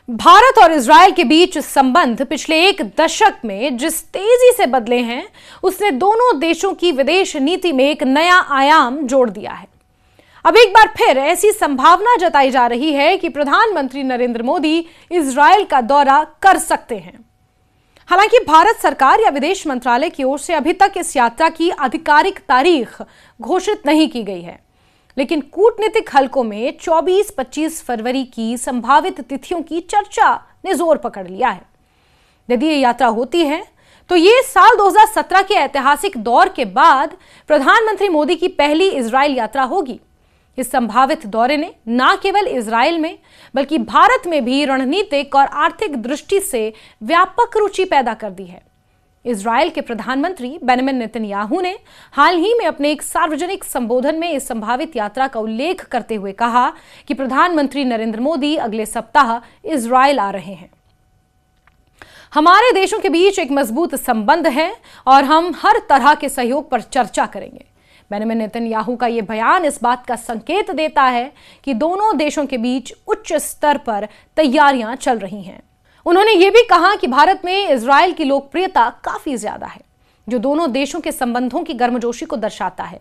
भारत और इजरायल के बीच संबंध पिछले एक दशक में जिस तेजी से बदले हैं, उसने दोनों देशों की विदेश नीति में एक नया आयाम जोड़ दिया है। अब एक बार फिर ऐसी संभावना जताई जा रही है कि प्रधानमंत्री नरेंद्र मोदी इजरायल का दौरा कर सकते हैं। हालांकि भारत सरकार या विदेश मंत्रालय की ओर से अभी तक इस यात्रा की आधिकारिक तारीख घोषित नहीं की गई है, लेकिन कूटनीतिक हलकों में 24-25 फरवरी की संभावित तिथियों की चर्चा ने जोर पकड़ लिया है। यदि ये यात्रा होती है तो ये साल 2017 के ऐतिहासिक दौर के बाद प्रधानमंत्री मोदी की पहली इजरायल यात्रा होगी। इस संभावित दौरे ने न केवल इजरायल में बल्कि भारत में भी रणनीतिक और आर्थिक दृष्टि से व्यापक रुचि पैदा कर दी है। इजरायल के प्रधानमंत्री बेंजामिन नेतन्याहू ने हाल ही में अपने एक सार्वजनिक संबोधन में इस संभावित यात्रा का उल्लेख करते हुए कहा कि प्रधानमंत्री नरेंद्र मोदी अगले सप्ताह इजरायल आ रहे हैं। हमारे देशों के बीच एक मजबूत संबंध है और हम हर तरह के सहयोग पर चर्चा करेंगे। बेंजामिन नेतन्याहू का यह बयान इस बात का संकेत देता है कि दोनों देशों के बीच उच्च स्तर पर तैयारियां चल रही हैं। उन्होंने ये भी कहा कि भारत में इजरायल की लोकप्रियता काफी ज्यादा है, जो दोनों देशों के संबंधों की गर्मजोशी को दर्शाता है।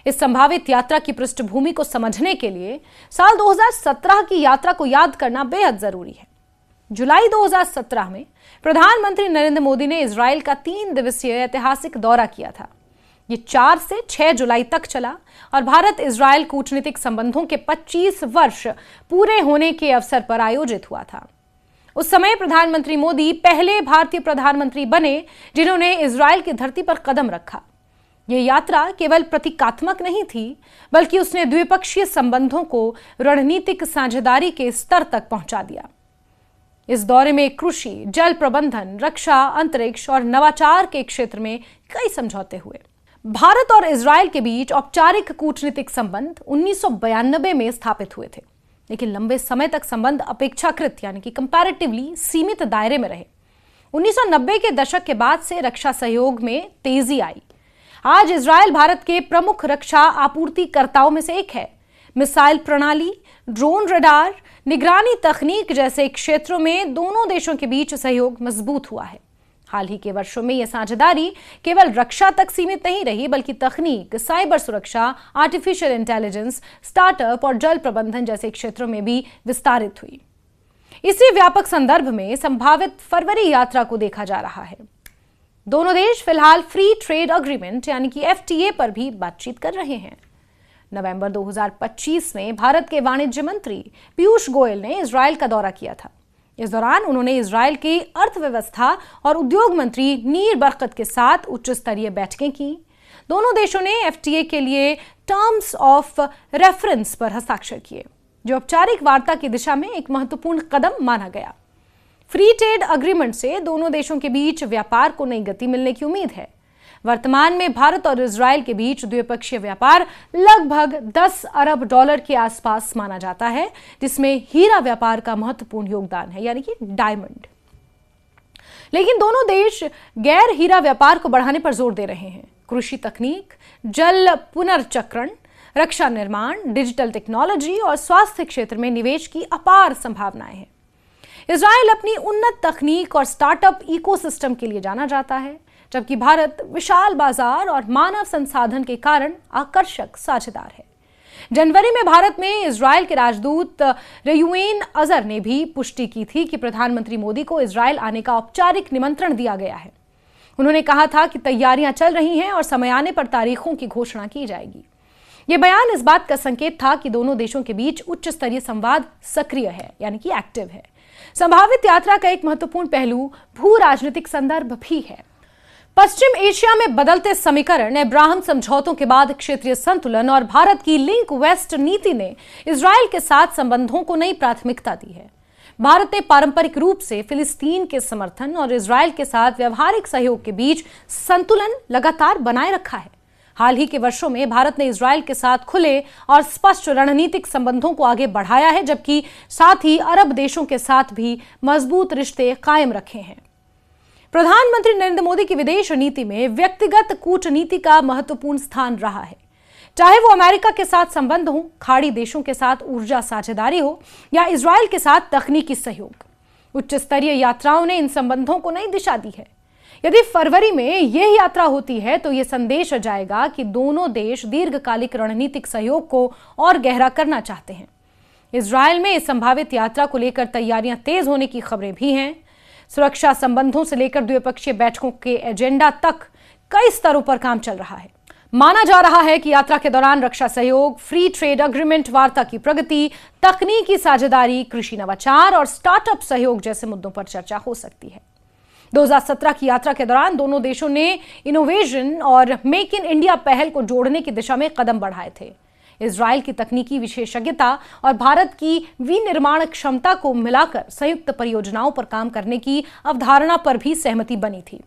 इस संभावित यात्रा की पृष्ठभूमि को समझने के लिए साल 2017 की यात्रा को याद करना बेहद जरूरी है। जुलाई 2017 में प्रधानमंत्री नरेंद्र मोदी ने इजरायल का 3 दिवसीय ऐतिहासिक दौरा किया था। ये 4 से 6 जुलाई तक चला और भारत इजरायल कूटनीतिक संबंधों के 25 वर्ष पूरे होने के अवसर पर आयोजित हुआ था। उस समय प्रधानमंत्री मोदी पहले भारतीय प्रधानमंत्री बने जिन्होंने इजरायल की धरती पर कदम रखा। यह यात्रा केवल प्रतीकात्मक नहीं थी, बल्कि उसने द्विपक्षीय संबंधों को रणनीतिक साझेदारी के स्तर तक पहुंचा दिया। इस दौरे में कृषि, जल प्रबंधन, रक्षा, अंतरिक्ष और नवाचार के क्षेत्र में कई समझौते हुए। भारत और इजरायल के बीच औपचारिक कूटनीतिक संबंध 1992 में स्थापित हुए थे, लेकिन लंबे समय तक संबंध अपेक्षाकृत यानी कि कंपैरेटिवली सीमित दायरे में रहे। 1990 के दशक के बाद से रक्षा सहयोग में तेजी आई। आज इजरायल भारत के प्रमुख रक्षा आपूर्तिकर्ताओं में से एक है। मिसाइल प्रणाली, ड्रोन, रडार, निगरानी तकनीक जैसे क्षेत्रों में दोनों देशों के बीच सहयोग मजबूत हुआ है। हाल ही के वर्षों में यह साझेदारी केवल रक्षा तक सीमित नहीं रही, बल्कि तकनीक, साइबर सुरक्षा, आर्टिफिशियल इंटेलिजेंस, स्टार्टअप और जल प्रबंधन जैसे क्षेत्रों में भी विस्तारित हुई। इसी व्यापक संदर्भ में संभावित फरवरी यात्रा को देखा जा रहा है। दोनों देश फिलहाल फ्री ट्रेड एग्रीमेंट यानी कि FTA पर भी बातचीत कर रहे हैं। नवंबर 2025 में भारत के वाणिज्य मंत्री पीयूष गोयल ने इजरायल का दौरा किया था। इस दौरान उन्होंने इजरायल की अर्थव्यवस्था और उद्योग मंत्री नीर बरकत के साथ उच्च स्तरीय बैठकें की। दोनों देशों ने FTA के लिए टर्म्स ऑफ रेफरेंस पर हस्ताक्षर किए, जो औपचारिक वार्ता की दिशा में एक महत्वपूर्ण कदम माना गया। फ्री ट्रेड एग्रीमेंट से दोनों देशों के बीच व्यापार को नई गति मिलने की उम्मीद है। वर्तमान में भारत और इजरायल के बीच द्विपक्षीय व्यापार लगभग $10 अरब के आसपास माना जाता है, जिसमें हीरा व्यापार का महत्वपूर्ण योगदान है, यानी कि डायमंड। लेकिन दोनों देश गैर हीरा व्यापार को बढ़ाने पर जोर दे रहे हैं। कृषि तकनीक, जल पुनर्चक्रण, रक्षा निर्माण, डिजिटल टेक्नोलॉजी और स्वास्थ्य क्षेत्र में निवेश की अपार संभावनाएं हैं। इजरायल अपनी उन्नत तकनीक और स्टार्टअप इकोसिस्टम के लिए जाना जाता है, जबकि भारत विशाल बाजार और मानव संसाधन के कारण आकर्षक साझेदार है। जनवरी में भारत में इजरायल के राजदूत रेयूएन अजर ने भी पुष्टि की थी कि प्रधानमंत्री मोदी को इजरायल आने का औपचारिक निमंत्रण दिया गया है। उन्होंने कहा था कि तैयारियां चल रही हैं और समय आने पर तारीखों की घोषणा की जाएगी। यह बयान इस बात का संकेत था कि दोनों देशों के बीच उच्च स्तरीय संवाद सक्रिय है, यानी कि एक्टिव है। संभावित यात्रा का एक महत्वपूर्ण पहलू भू राजनीतिक संदर्भ भी है। पश्चिम एशिया में बदलते समीकरण, अब्राहम समझौतों के बाद क्षेत्रीय संतुलन और भारत की लिंक वेस्ट नीति ने इजरायल के साथ संबंधों को नई प्राथमिकता दी है। भारत ने पारंपरिक रूप से फिलिस्तीन के समर्थन और इजरायल के साथ व्यवहारिक सहयोग के बीच संतुलन लगातार बनाए रखा है। हाल ही के वर्षों में भारत ने इजरायल के साथ खुले और स्पष्ट रणनीतिक संबंधों को आगे बढ़ाया है, जबकि साथ ही अरब देशों के साथ भी मजबूत रिश्ते कायम रखे हैं। प्रधानमंत्री नरेंद्र मोदी की विदेश नीति में व्यक्तिगत कूटनीति का महत्वपूर्ण स्थान रहा है। चाहे वो अमेरिका के साथ संबंध हो, खाड़ी देशों के साथ ऊर्जा साझेदारी हो या इजरायल के साथ तकनीकी सहयोग। उच्च स्तरीय यात्राओं ने इन संबंधों को नई दिशा दी है। यदि फरवरी में यह यात्रा होती है तो यह संदेश जाएगा कि दोनों देश दीर्घकालिक रणनीतिक सहयोग को और गहरा करना चाहते हैं। इजरायल में इस संभावित यात्रा को लेकर तैयारियां तेज होने की खबरें भी हैं। सुरक्षा संबंधों से लेकर द्विपक्षीय बैठकों के एजेंडा तक कई स्तरों पर काम चल रहा है। माना जा रहा है कि यात्रा के दौरान रक्षा सहयोग, फ्री ट्रेड एग्रीमेंट वार्ता की प्रगति, तकनीकी साझेदारी, कृषि नवाचार और स्टार्टअप सहयोग जैसे मुद्दों पर चर्चा हो सकती है। 2017 की यात्रा के दौरान दोनों देशों ने इनोवेशन और मेक इन इंडिया पहल को जोड़ने की दिशा में कदम बढ़ाए थे। इजरायल की तकनीकी विशेषज्ञता और भारत की विनिर्माण क्षमता को मिलाकर संयुक्त परियोजनाओं पर काम करने की अवधारणा पर भी सहमति बनी थी।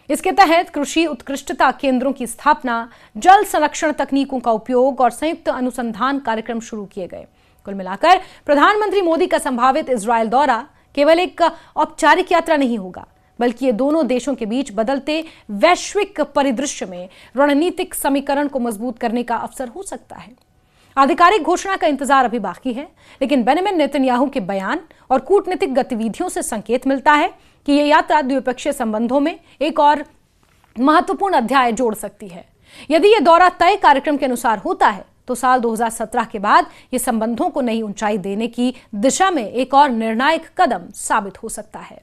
इसके तहत कृषि उत्कृष्टता केंद्रों की स्थापना, जल संरक्षण तकनीकों का उपयोग और संयुक्त अनुसंधान कार्यक्रम शुरू किए गए। कुल मिलाकर प्रधानमंत्री मोदी का संभावित इजरायल दौरा केवल एक औपचारिक यात्रा नहीं होगा, बल्कि ये दोनों देशों के बीच बदलते वैश्विक परिदृश्य में रणनीतिक समीकरण को मजबूत करने का अवसर हो सकता है। आधिकारिक घोषणा का इंतजार अभी बाकी है, लेकिन बेंजामिन नेतन्याहू के बयान और कूटनीतिक गतिविधियों से संकेत मिलता है कि यह यात्रा द्विपक्षीय संबंधों में एक और महत्वपूर्ण अध्याय जोड़ सकती है। यदि यह दौरा तय कार्यक्रम के अनुसार होता है तो साल 2017 के बाद यह संबंधों को नई ऊंचाई देने की दिशा में एक और निर्णायक कदम साबित हो सकता है।